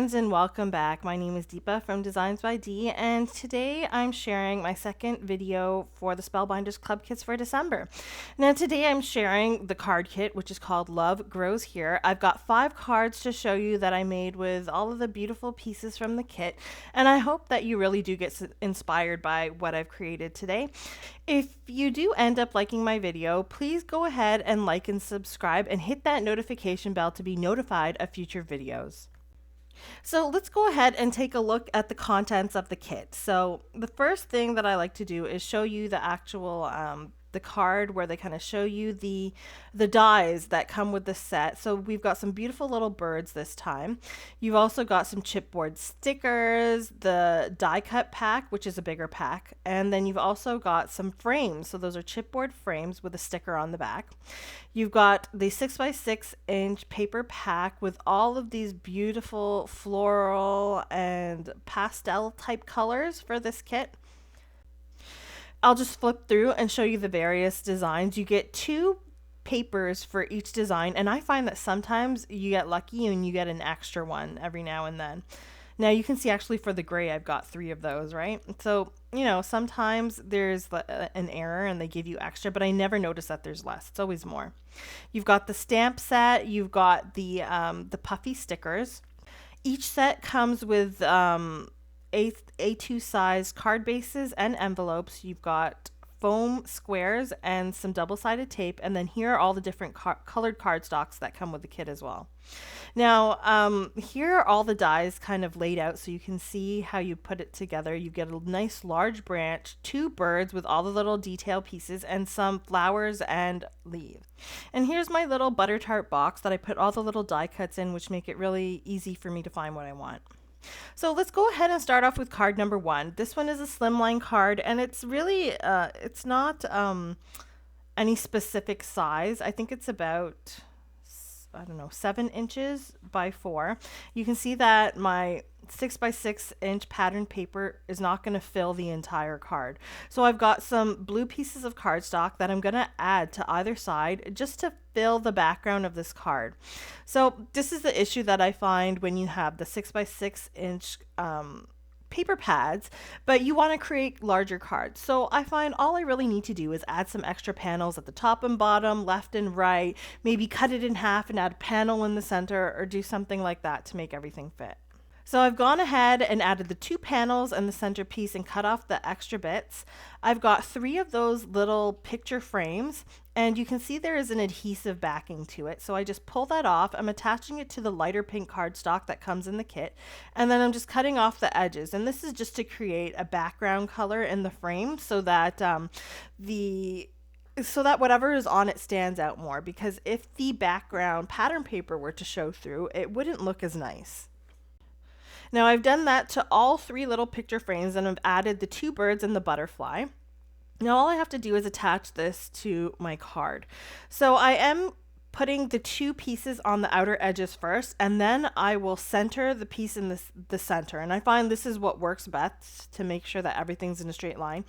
friends, and welcome back. My name is Deepa from DeeZinesByD, and today I'm sharing my second video for the Spellbinders Club Kits for December. Now today I'm sharing the card kit, which is called Love Grows Here. I've got 5 cards to show you that I made with all of the beautiful pieces from the kit, and I hope that you really do get inspired by what I've created today. If you do end up liking my video, please go ahead and like and subscribe and hit that notification bell to be notified of future videos. So let's go ahead and take a look at the contents of the kit. So the first thing that I like to do is show you the actual the card where they kind of show you the dies that come with the set. So we've got some beautiful little birds this time. You've also got some chipboard stickers, the die cut pack, which is a bigger pack, and then you've also got some frames. So those are chipboard frames with a sticker on the back. You've got the 6x6-inch paper pack with all of these beautiful floral and pastel type colors for this kit. I'll just flip through and show you the various designs. You get 2 papers for each design, and I find that sometimes you get lucky and you get an extra one every now and then. Now you can see actually for the gray I've got 3 of those, right? So, you know, sometimes there's an error and they give you extra, but I never notice that there's less. It's always more. You've got the stamp set, you've got the puffy stickers. Each set comes with A2 size card bases and envelopes. You've got foam squares and some double-sided tape, and then here are all the different colored cardstocks that come with the kit as well. Now here are all the dies kind of laid out so you can see how you put it together. You get a nice large branch, 2 birds with all the little detail pieces, and some flowers and leaves. And here's my little butter tart box that I put all the little die cuts in, which make it really easy for me to find what I want. So let's go ahead and start off with card number 1. This one is a slimline card, and it's really, it's not any specific size. I think it's about, I don't know, 7 inches by 4. You can see that my 6x6-inch pattern paper is not going to fill the entire card. So I've got some blue pieces of cardstock that I'm going to add to either side just to fill the background of this card. So this is the issue that I find when you have the 6x6-inch paper pads, but you want to create larger cards. So I find all I really need to do is add some extra panels at the top and bottom, left and right, maybe cut it in half and add a panel in the center, or do something like that to make everything fit. So I've gone ahead and added the 2 panels and the centerpiece and cut off the extra bits. I've got 3 of those little picture frames, and you can see there is an adhesive backing to it. So I just pull that off. I'm attaching it to the lighter pink cardstock that comes in the kit, and then I'm just cutting off the edges. And this is just to create a background color in the frame so that whatever is on it stands out more, because if the background pattern paper were to show through, it wouldn't look as nice. Now I've done that to all 3 little picture frames, and I've added the 2 birds and the butterfly. Now all I have to do is attach this to my card. So I am putting the 2 pieces on the outer edges first, and then I will center the piece in the center. And I find this is what works best to make sure that everything's in a straight line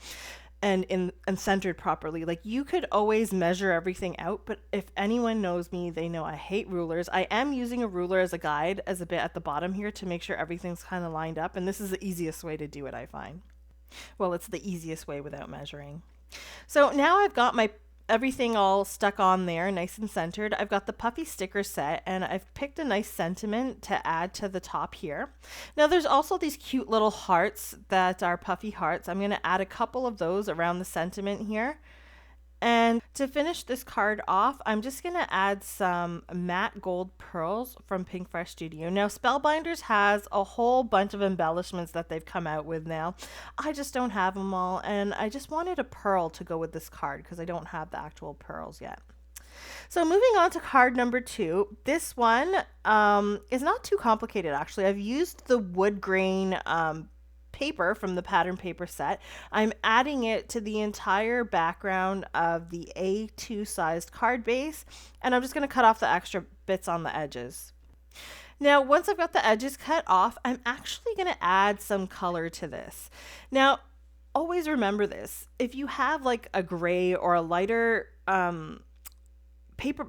and centered properly. Like, you could always measure everything out, but if anyone knows me, they know I hate rulers. I am using a ruler as a guide, as a bit at the bottom here, to make sure everything's kind of lined up, and this is the easiest way to do it, I find. Well, it's the easiest way without measuring. So now I've got my everything all stuck on there, nice and centered. I've got the puffy sticker set, and I've picked a nice sentiment to add to the top here. Now there's also these cute little hearts that are puffy hearts. I'm going to add a couple of those around the sentiment here. And to finish this card off, I'm just going to add some matte gold pearls from Pink Fresh Studio. Now, Spellbinders has a whole bunch of embellishments that they've come out with now. I just don't have them all, and I just wanted a pearl to go with this card because I don't have the actual pearls yet. So moving on to card number 2, this one is not too complicated actually. I've used the wood grain paper from the pattern paper set. I'm adding it to the entire background of the A2 sized card base, and I'm just going to cut off the extra bits on the edges. Now, once I've got the edges cut off, I'm actually going to add some color to this. Now, always remember this. If you have like a gray or a lighter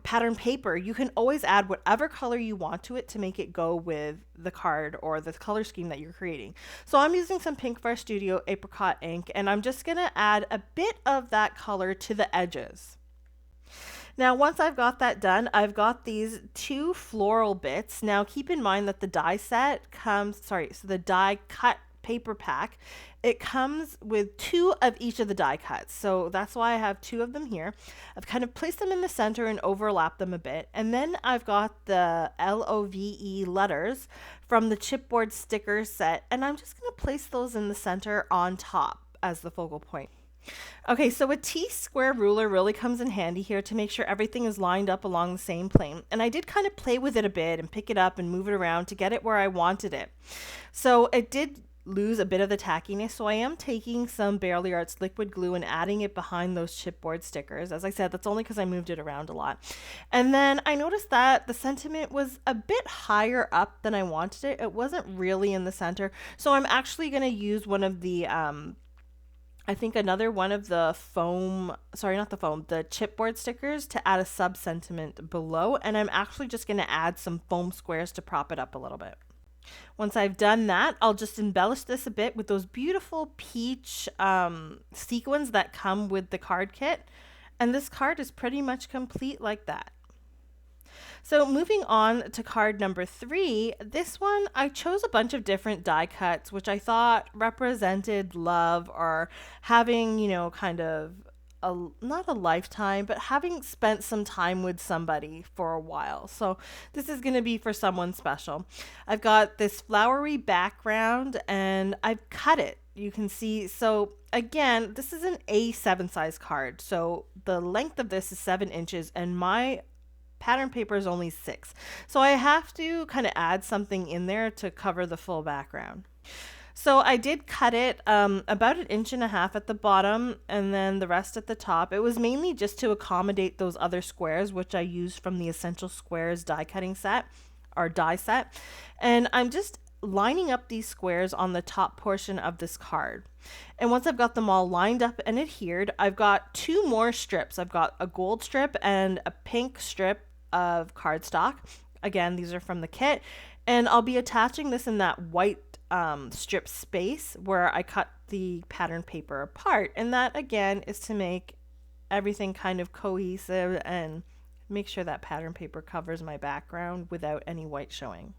pattern paper, you can always add whatever color you want to it to make it go with the card or the color scheme that you're creating. So I'm using some Pinkfire Studio apricot ink, and I'm just going to add a bit of that color to the edges. Now, once I've got that done, I've got these 2 floral bits. Now, keep in mind that the die set comes, so the die cut paper pack, it comes with 2 of each of the die cuts. So that's why I have 2 of them here. I've kind of placed them in the center and overlapped them a bit. And then I've got the LOVE letters from the chipboard sticker set, and I'm just going to place those in the center on top as the focal point. Okay, so a T-square ruler really comes in handy here to make sure everything is lined up along the same plane. And I did kind of play with it a bit and pick it up and move it around to get it where I wanted it. So it did lose a bit of the tackiness, so I am taking some Barely Arts liquid glue and adding it behind those chipboard stickers. As I said, that's only because I moved it around a lot. And then I noticed that the sentiment was a bit higher up than I wanted it. It wasn't really in the center, so I'm actually going to use one of the I think another one of the the chipboard stickers to add a sub-sentiment below, and I'm actually just going to add some foam squares to prop it up a little bit. Once I've done that, I'll just embellish this a bit with those beautiful peach sequins that come with the card kit, and this card is pretty much complete like that. So moving on to card number 3, this one I chose a bunch of different die cuts which I thought represented love, or having, you know, kind of not a lifetime, but having spent some time with somebody for a while. So this is going to be for someone special. I've got this flowery background and I've cut it. You can see, so again, this is an A7 size card. So the length of this is 7 inches and my pattern paper is only 6. So I have to kind of add something in there to cover the full background. So I did cut it about 1.5 inches at the bottom and then the rest at the top. It was mainly just to accommodate those other squares, which I used from the Essential Squares die cutting set or die set. And I'm just lining up these squares on the top portion of this card. And once I've got them all lined up and adhered, I've got 2 more strips. I've got a gold strip and a pink strip of cardstock. Again, these are from the kit. And I'll be attaching this in that white strip space where I cut the pattern paper apart, and that again is to make everything kind of cohesive and make sure that pattern paper covers my background without any white showing.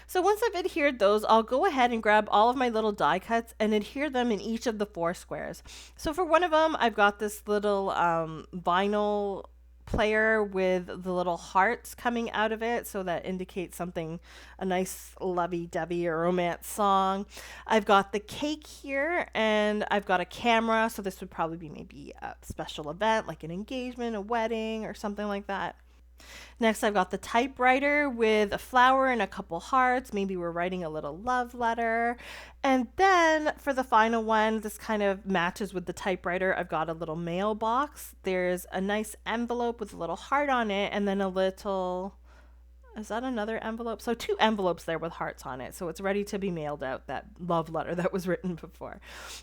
So once I've adhered those, I'll go ahead and grab all of my little die cuts and adhere them in each of the 4 squares. So for one of them, I've got this little vinyl player with the little hearts coming out of it, so that indicates something, a nice lovey-dovey or romance song. I've got the cake here, and I've got a camera, so this would probably be maybe a special event like an engagement, a wedding, or something like that. Next, I've got the typewriter with a flower and a couple hearts. Maybe we're writing a little love letter. And then for the final one, this kind of matches with the typewriter. I've got a little mailbox. There's a nice envelope with a little heart on it, and then a little, is that another envelope? So 2 envelopes there with hearts on it. So it's ready to be mailed out, that love letter that was written before.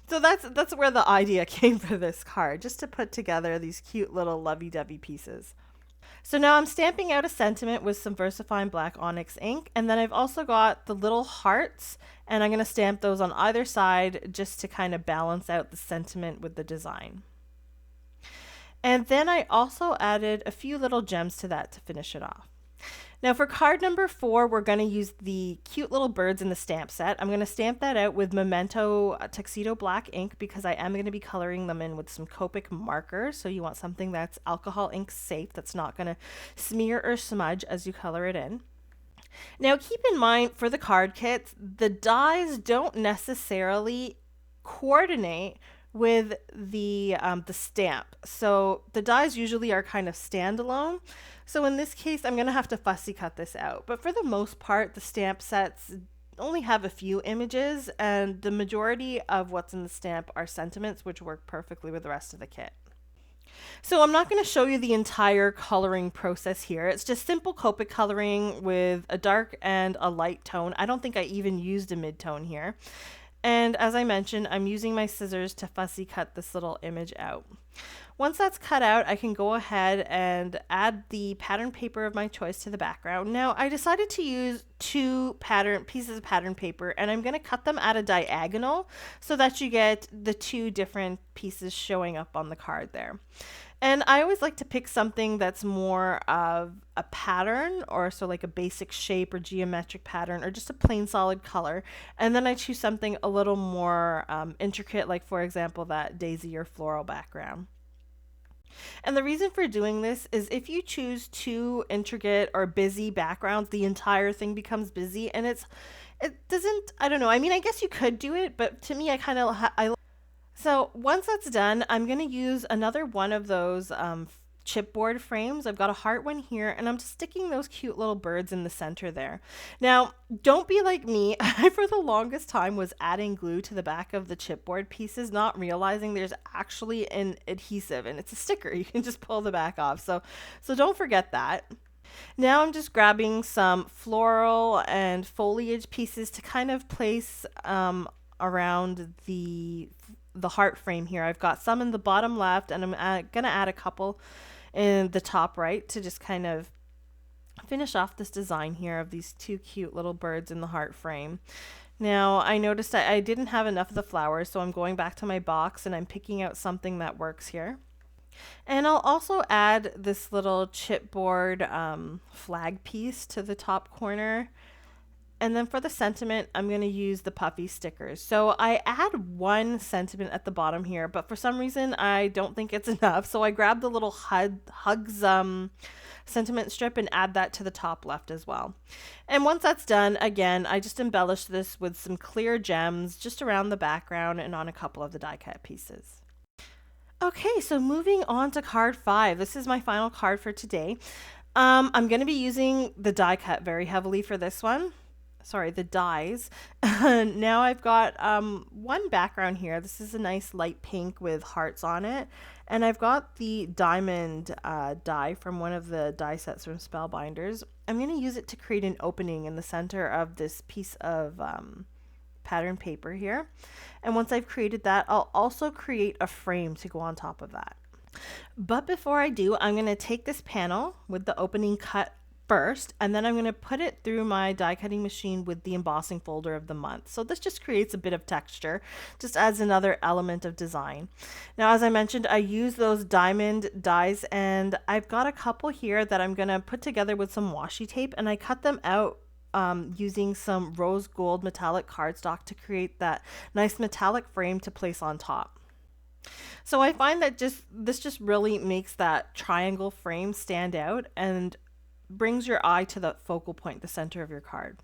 So that's where the idea came for this card, just to put together these cute little lovey-dovey pieces. So now I'm stamping out a sentiment with some VersaFine Black Onyx ink, and then I've also got the little hearts, and I'm going to stamp those on either side just to kind of balance out the sentiment with the design. And then I also added a few little gems to that to finish it off. Now for card number 4, we're going to use the cute little birds in the stamp set. I'm going to stamp that out with Memento Tuxedo Black ink because I am going to be coloring them in with some Copic markers. So you want something that's alcohol ink safe, that's not going to smear or smudge as you color it in. Now keep in mind for the card kits, the dies don't necessarily coordinate with the stamp. So the dies usually are kind of standalone. So in this case, I'm going to have to fussy cut this out. But for the most part, the stamp sets only have a few images, and the majority of what's in the stamp are sentiments, which work perfectly with the rest of the kit. So I'm not going to show you the entire coloring process here. It's just simple Copic coloring with a dark and a light tone. I don't think I even used a mid-tone here. And as I mentioned, I'm using my scissors to fussy cut this little image out. Once that's cut out, I can go ahead and add the pattern paper of my choice to the background. Now, I decided to use two pieces of pattern paper, and I'm going to cut them at a diagonal so that you get the two different pieces showing up on the card there. And I always like to pick something that's more of a pattern, or so like a basic shape or geometric pattern, or just a plain solid color. And then I choose something a little more intricate, like for example, that daisy or floral background. And the reason for doing this is if you choose too intricate or busy backgrounds, the entire thing becomes busy, and it doesn't, I don't know. I mean, I guess you could do it, but to me, so once that's done, I'm going to use another one of those chipboard frames. I've got a heart one here, and I'm just sticking those cute little birds in the center there. Now, don't be like me. I, for the longest time, was adding glue to the back of the chipboard pieces, not realizing there's actually an adhesive, and it's a sticker. You can just pull the back off. So don't forget that. Now I'm just grabbing some floral and foliage pieces to kind of place around the heart frame here. I've got some in the bottom left, and I'm gonna add a couple in the top right to just kind of finish off this design here of these two cute little birds in the heart frame. Now I noticed I didn't have enough of the flowers, so I'm going back to my box and I'm picking out something that works here. And I'll also add this little chipboard flag piece to the top corner. And then for the sentiment, I'm going to use the puffy stickers. So I add one sentiment at the bottom here, but for some reason I don't think it's enough. So I grab the little hugs sentiment strip and add that to the top left as well. And once that's done, again, I just embellish this with some clear gems just around the background and on a couple of the die cut pieces. Okay, so moving on to card 5. This is my final card for today. I'm going to be using the die cut very heavily for this one. Sorry, the dies. Now I've got one background here. This is a nice light pink with hearts on it. And I've got the diamond die from one of the die sets from Spellbinders. I'm going to use it to create an opening in the center of this piece of pattern paper here. And once I've created that, I'll also create a frame to go on top of that. But before I do, I'm going to take this panel with the opening cut first, and then I'm going to put it through my die cutting machine with the embossing folder of the month. So this just creates a bit of texture, just adds another element of design. Now, as I mentioned, I use those diamond dies, and I've got a couple here that I'm going to put together with some washi tape, and I cut them out using some rose gold metallic cardstock to create that nice metallic frame to place on top. So I find that this just really makes that triangle frame stand out and brings your eye to the focal point, the center of your card.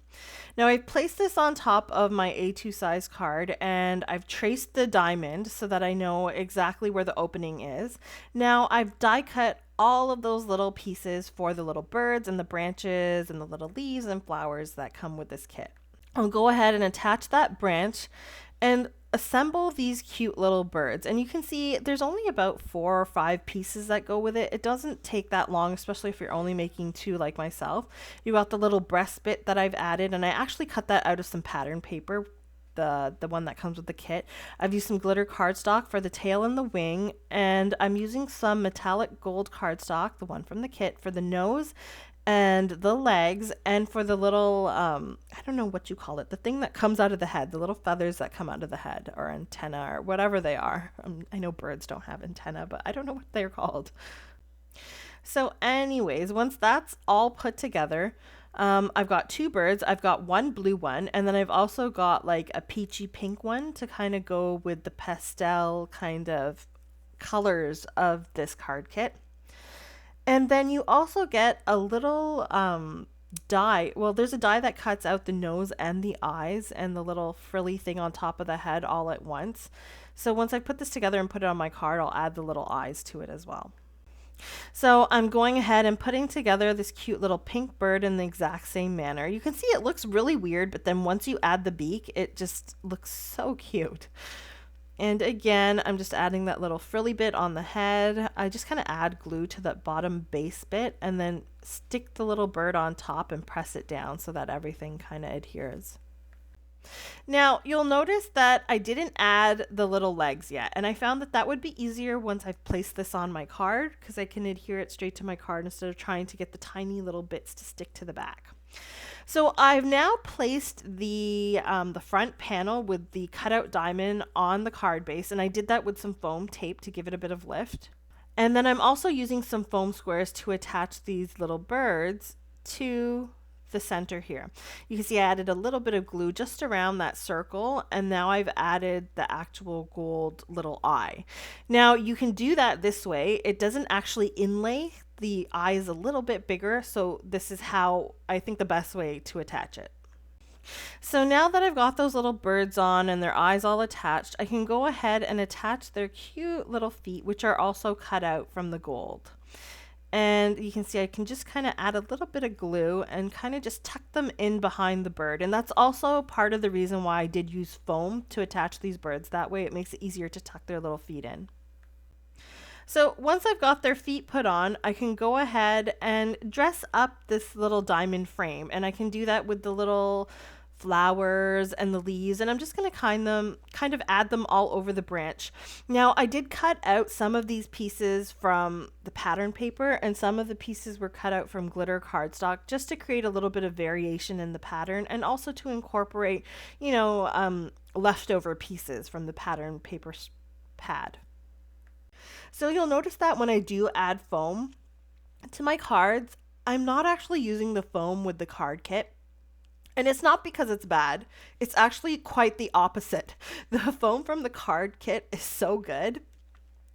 Now I've placed this on top of my A2 size card, and I've traced the diamond so that I know exactly where the opening is. Now I've die cut all of those little pieces for the little birds and the branches and the little leaves and flowers that come with this kit. I'll go ahead and attach that branch and assemble these cute little birds. And you can see there's only about 4 or 5 pieces that go with it. It doesn't take that long, especially if you're only making 2 like myself. You got the little breast bit that I've added, and I actually cut that out of some pattern paper, the one that comes with the kit. I've used some glitter cardstock for the tail and the wing, and I'm using some metallic gold cardstock, the one from the kit, for the nose and the legs, and for the little, I don't know what you call it, the thing that comes out of the head, the little feathers that come out of the head, or antenna, or whatever they are. I know birds don't have antenna, but I don't know what they're called. So anyways, once that's all put together, I've got 2 birds. I've got one blue one, and then I've also got like a peachy pink one to kind of go with the pastel kind of colors of this card kit. And then you also get a little die. Well, there's a die that cuts out the nose and the eyes and the little frilly thing on top of the head all at once. So once I put this together and put it on my card, I'll add the little eyes to it as well. So I'm going ahead and putting together this cute little pink bird in the exact same manner. You can see it looks really weird, but then once you add the beak, it just looks so cute. And again, I'm just adding that little frilly bit on the head. I just kind of add glue to that bottom base bit and then stick the little bird on top and press it down so that everything kind of adheres. Now, you'll notice that I didn't add the little legs yet, and I found that that would be easier once I've placed this on my card because I can adhere it straight to my card instead of trying to get the tiny little bits to stick to the back. So I've now placed the front panel with the cutout diamond on the card base, and I did that with some foam tape to give it a bit of lift. And then I'm also using some foam squares to attach these little birds to the center here. You can see I added a little bit of glue just around that circle, and now I've added the actual gold little eye. Now you can do that this way. It doesn't actually inlay. The eye is a little bit bigger, so this is how I think the best way to attach it. So now that I've got those little birds on and their eyes all attached, I can go ahead and attach their cute little feet, which are also cut out from the gold. And you can see I can just kind of add a little bit of glue and kind of just tuck them in behind the bird. And that's also part of the reason why I did use foam to attach these birds. That way it makes it easier to tuck their little feet in. So once I've got their feet put on, I can go ahead and dress up this little diamond frame. And I can do that with the little flowers and the leaves, and I'm just going to kind of add them all over the branch. Now I did cut out some of these pieces from the pattern paper, and some of the pieces were cut out from glitter cardstock just to create a little bit of variation in the pattern, and also to incorporate, leftover pieces from the pattern paper pad. So you'll notice that when I do add foam to my cards, I'm not actually using the foam with the card kit. And it's not because it's bad. It's actually quite the opposite. The foam from the card kit is so good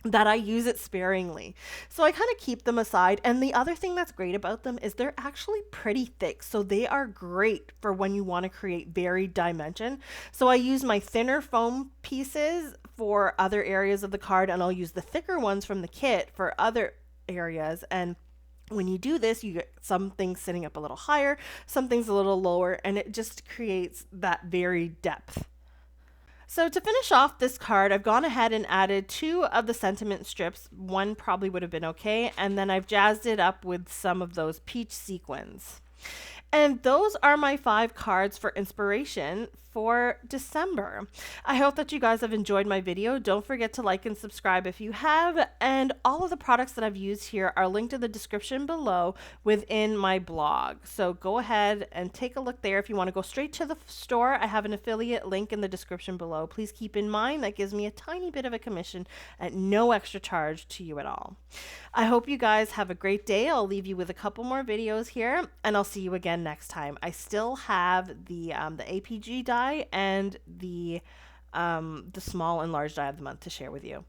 that I use it sparingly. So I kind of keep them aside. And the other thing that's great about them is they're actually pretty thick. So they are great for when you want to create varied dimension. So I use my thinner foam pieces for other areas of the card, and I'll use the thicker ones from the kit for other areas. And when you do this, you get some things sitting up a little higher, some things a little lower, and it just creates that varied depth. So to finish off this card, I've gone ahead and added 2 of the sentiment strips. One probably would have been okay, and then I've jazzed it up with some of those peach sequins. And those are my 5 cards for inspiration for December. I hope that you guys have enjoyed my video. Don't forget to like and subscribe if you have. And all of the products that I've used here are linked in the description below within my blog. So go ahead and take a look there. If you want to go straight to the store, I have an affiliate link in the description below. Please keep in mind that gives me a tiny bit of a commission at no extra charge to you at all. I hope you guys have a great day. I'll leave you with a couple more videos here, and I'll see you again next time. I still have the APG die and the small and large die of the month to share with you.